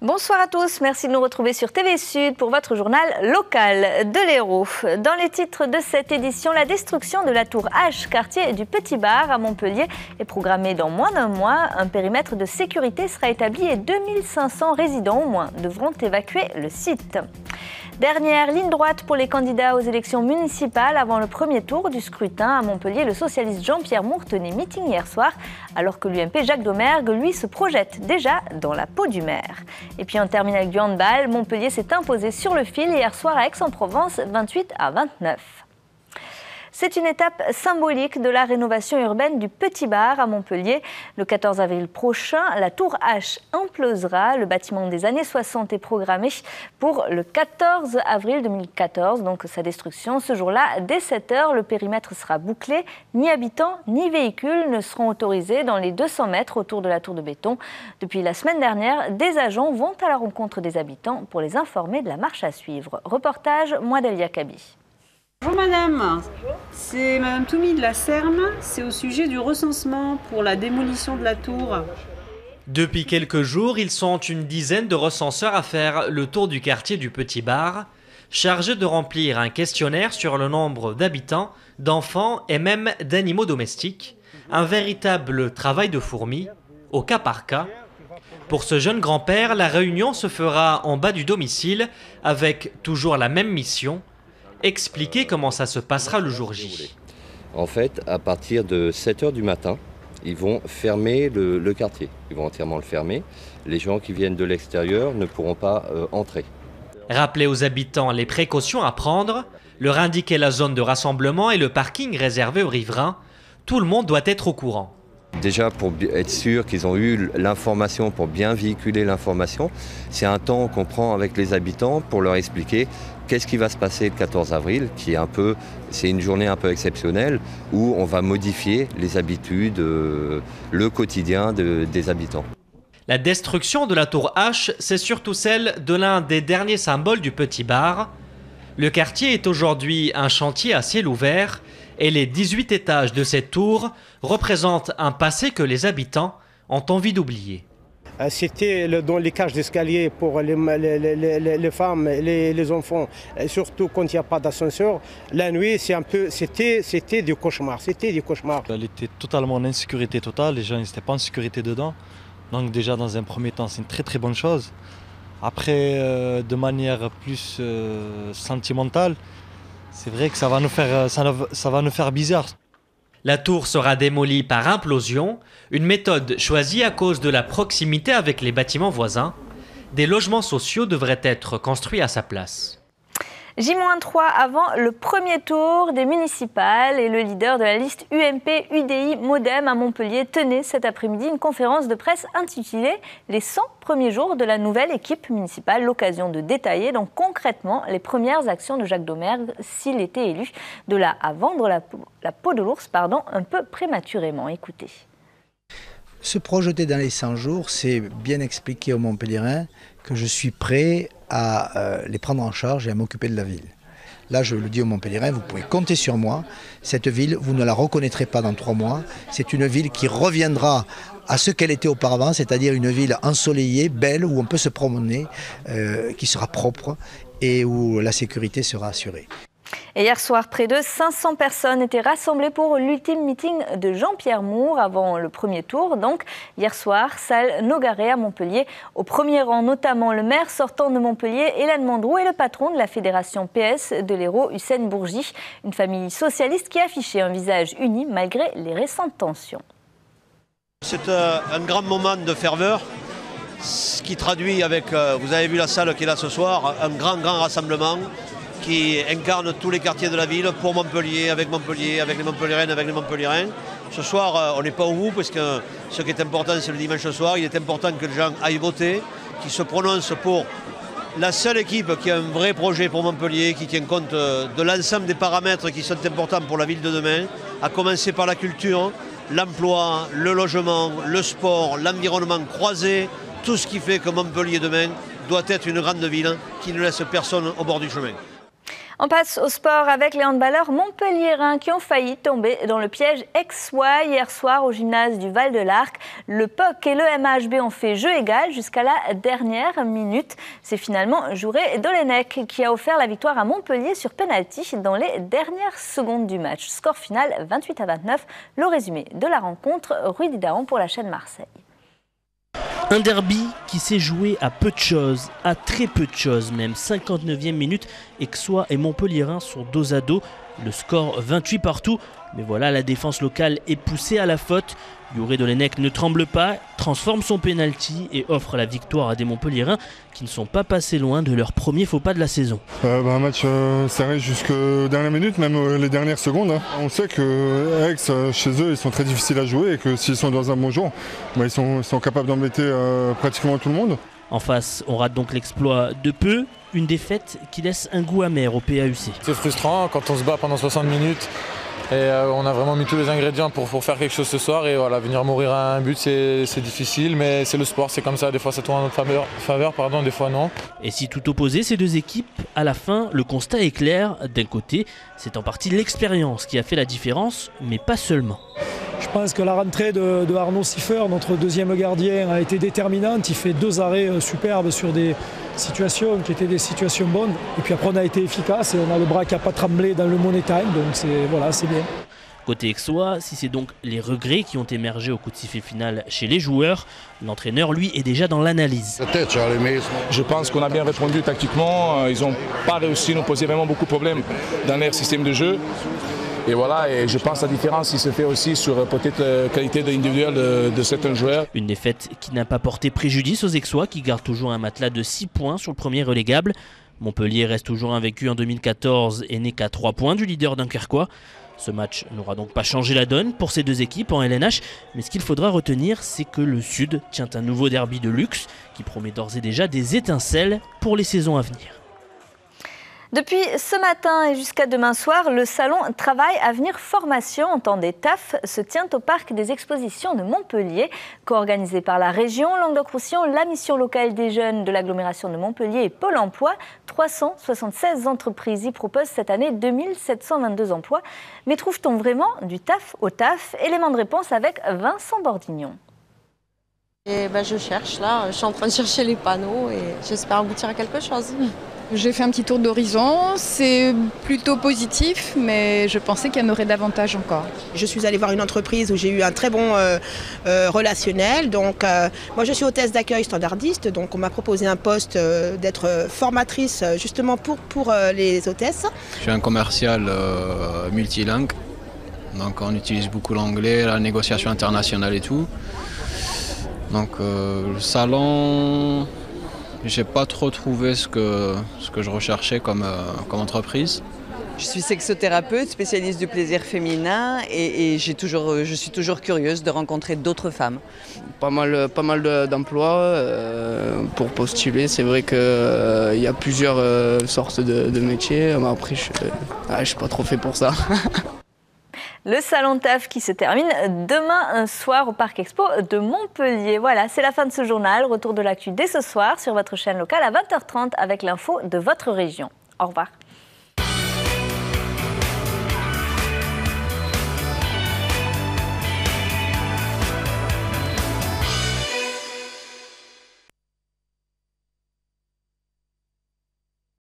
Bonsoir à tous, merci de nous retrouver sur TV Sud pour votre journal local de l'Hérault. Dans les titres de cette édition, la destruction de la tour H, quartier du Petit Bar à Montpellier, est programmée dans moins d'un mois. Un périmètre de sécurité sera établi et 2500 résidents au moins devront évacuer le site. Dernière ligne droite pour les candidats aux élections municipales avant le premier tour du scrutin. À Montpellier, le socialiste Jean-Pierre Moore tenait meeting hier soir, alors que l'UMP Jacques Domergue, lui, se projette déjà dans la peau du maire. Et puis on termine avec du handball. Montpellier s'est imposé sur le fil hier soir à Aix-en-Provence, 28-29. C'est une étape symbolique de la rénovation urbaine du Petit Bar à Montpellier. Le 14 avril prochain, la tour H implosera. Le bâtiment des années 60 est programmé pour le 14 avril 2014, donc sa destruction. Ce jour-là, dès 7 h, le périmètre sera bouclé. Ni habitants ni véhicules ne seront autorisés dans les 200 mètres autour de la tour de béton. Depuis la semaine dernière, des agents vont à la rencontre des habitants pour les informer de la marche à suivre. Reportage Mouadelia Kabi. Bonjour madame, c'est madame Toumi de la Serme, c'est au sujet du recensement pour la démolition de la tour. Depuis quelques jours, ils sont une dizaine de recenseurs à faire le tour du quartier du Petit Bar, chargés de remplir un questionnaire sur le nombre d'habitants, d'enfants et même d'animaux domestiques. Un véritable travail de fourmi, au cas par cas. Pour ce jeune grand-père, la réunion se fera en bas du domicile avec toujours la même mission. Expliquer comment ça se passera le jour J. En fait, à partir de 7 h du matin, ils vont fermer le quartier. Ils vont entièrement le fermer. Les gens qui viennent de l'extérieur ne pourront pas entrer. Rappeler aux habitants les précautions à prendre, leur indiquer la zone de rassemblement et le parking réservé aux riverains. Tout le monde doit être au courant. Déjà pour être sûr qu'ils ont eu l'information, pour bien véhiculer l'information, c'est un temps qu'on prend avec les habitants pour leur expliquer qu'est-ce qui va se passer le 14 avril, c'est une journée un peu exceptionnelle où on va modifier les habitudes, le quotidien des habitants. La destruction de la tour H, c'est surtout celle de l'un des derniers symboles du Petit Bar. Le quartier est aujourd'hui un chantier à ciel ouvert et les 18 étages de cette tour représentent un passé que les habitants ont envie d'oublier. C'était dans les cages d'escalier pour les femmes et les enfants, surtout quand il n'y a pas d'ascenseur. La nuit, c'était du cauchemar. Elle était totalement en insécurité totale, les gens n'étaient pas en sécurité dedans. Donc déjà, dans un premier temps, c'est une très très bonne chose. Après, de manière plus sentimentale, c'est vrai que ça va nous faire bizarre. La tour sera démolie par implosion, une méthode choisie à cause de la proximité avec les bâtiments voisins. Des logements sociaux devraient être construits à sa place. J-3 avant le premier tour des municipales et le leader de la liste UMP UDI Modem à Montpellier tenait cet après-midi une conférence de presse intitulée « Les 100 premiers jours de la nouvelle équipe municipale ». L'occasion de détailler donc concrètement les premières actions de Jacques Domergue s'il était élu, de là à vendre la peau de l'ours un peu prématurément. Écoutez. Se projeter dans les 100 jours, c'est bien expliquer aux Montpelliérains que je suis prêt à les prendre en charge et à m'occuper de la ville. Là, je le dis aux Montpelliérains, vous pouvez compter sur moi. Cette ville, vous ne la reconnaîtrez pas dans 3 mois. C'est une ville qui reviendra à ce qu'elle était auparavant, c'est-à-dire une ville ensoleillée, belle, où on peut se promener, qui sera propre et où la sécurité sera assurée. Et hier soir, près de 500 personnes étaient rassemblées pour l'ultime meeting de Jean-Pierre Moore avant le premier tour. Donc, hier soir, salle Nogaret à Montpellier. Au premier rang, notamment le maire sortant de Montpellier, Hélène Mandrou, et le patron de la fédération PS de l'Hérault, Hussein Bourgi. Une famille socialiste qui affichait un visage uni malgré les récentes tensions. C'est un grand moment de ferveur, ce qui traduit avec, vous avez vu la salle qui est là ce soir, un grand rassemblement qui incarne tous les quartiers de la ville pour Montpellier, avec les Montpelliéraines, avec les Montpelliérains. Ce soir, on n'est pas au bout, parce que ce qui est important, c'est le dimanche soir. Il est important que les gens aillent voter, qu'ils se prononcent pour la seule équipe qui a un vrai projet pour Montpellier, qui tient compte de l'ensemble des paramètres qui sont importants pour la ville de demain, à commencer par la culture, l'emploi, le logement, le sport, l'environnement croisé, tout ce qui fait que Montpellier demain doit être une grande ville qui ne laisse personne au bord du chemin. On passe au sport avec les handballeurs montpelliérains qui ont failli tomber dans le piège Aixois hier soir au gymnase du Val-de-l'Arc. Le POC et le MHB ont fait jeu égal jusqu'à la dernière minute. C'est finalement Jouré Dolenec qui a offert la victoire à Montpellier sur pénalty dans les dernières secondes du match. Score final 28-29. Le résumé de la rencontre, Rui Didaon pour la chaîne Marseille. Un derby qui s'est joué à peu de choses, à très peu de choses même. 59e minute, Aixois et Montpelliérains sont dos à dos. Le score 28 partout. Mais voilà, la défense locale est poussée à la faute. Jouré Dolenec ne tremble pas, transforme son pénalty et offre la victoire à des Montpelliérains qui ne sont pas passés loin de leur premier faux pas de la saison. Un match serré jusqu'aux dernières minutes, même les dernières secondes. On sait que Aix, chez eux, ils sont très difficiles à jouer et que s'ils sont dans un bon jour, ils sont capables d'embêter pratiquement tout le monde. En face, on rate donc l'exploit de peu, une défaite qui laisse un goût amer au PAUC. C'est frustrant quand on se bat pendant 60 minutes. Et on a vraiment mis tous les ingrédients pour faire quelque chose ce soir. Et voilà, venir mourir à un but, c'est difficile, mais c'est le sport, c'est comme ça. Des fois, ça tourne en notre faveur, des fois non. Et si tout opposait ces deux équipes, à la fin, le constat est clair. D'un côté, c'est en partie l'expérience qui a fait la différence, mais pas seulement. Je pense que la rentrée de Arnaud Siffer, notre deuxième gardien, a été déterminante. Il fait 2 arrêts superbes sur des situations qui étaient des situations bonnes. Et puis après, on a été efficace et on a le bras qui n'a pas tremblé dans le money time. Donc c'est bien. Côté Aixois, si c'est donc les regrets qui ont émergé au coup de sifflet final chez les joueurs, l'entraîneur, lui, est déjà dans l'analyse. Je pense qu'on a bien répondu tactiquement. Ils n'ont pas réussi à nous poser vraiment beaucoup de problèmes dans leur système de jeu. Et voilà, et je pense que la différence il se fait aussi sur peut-être la qualité individuelle de certains joueurs. Une défaite qui n'a pas porté préjudice aux Aixois qui gardent toujours un matelas de 6 points sur le premier relégable. Montpellier reste toujours invaincu en 2014 et n'est qu'à 3 points du leader dunkerquois. Ce match n'aura donc pas changé la donne pour ces deux équipes en LNH, mais ce qu'il faudra retenir, c'est que le Sud tient un nouveau derby de luxe qui promet d'ores et déjà des étincelles pour les saisons à venir. Depuis ce matin et jusqu'à demain soir, le salon Travail Avenir Formation en temps des TAF se tient au parc des expositions de Montpellier. Co-organisé par la région Languedoc-Roussillon, la mission locale des jeunes de l'agglomération de Montpellier et Pôle emploi, 376 entreprises y proposent cette année 2722 emplois. Mais trouve-t-on vraiment du taf au taf? Élément de réponse avec Vincent Bordignon. Je cherche là, je suis en train de chercher les panneaux et j'espère aboutir à quelque chose. J'ai fait un petit tour d'horizon, c'est plutôt positif, mais je pensais qu'il y en aurait davantage encore. Je suis allée voir une entreprise où j'ai eu un très bon relationnel. Donc, moi, je suis hôtesse d'accueil standardiste, donc on m'a proposé un poste d'être formatrice justement pour les hôtesses. Je suis un commercial multilingue, donc on utilise beaucoup l'anglais, la négociation internationale et tout. Donc le salon, j'ai pas trop trouvé ce que je recherchais comme entreprise. Je suis sexothérapeute, spécialiste du plaisir féminin et je suis toujours curieuse de rencontrer d'autres femmes. Pas mal d'emplois pour postuler. C'est vrai qu'il y a plusieurs sortes de métiers. Après, je suis pas trop fait pour ça. Le salon TAF qui se termine demain soir au Parc Expo de Montpellier. Voilà, c'est la fin de ce journal. Retour de l'actu dès ce soir sur votre chaîne locale à 20h30 avec l'info de votre région. Au revoir.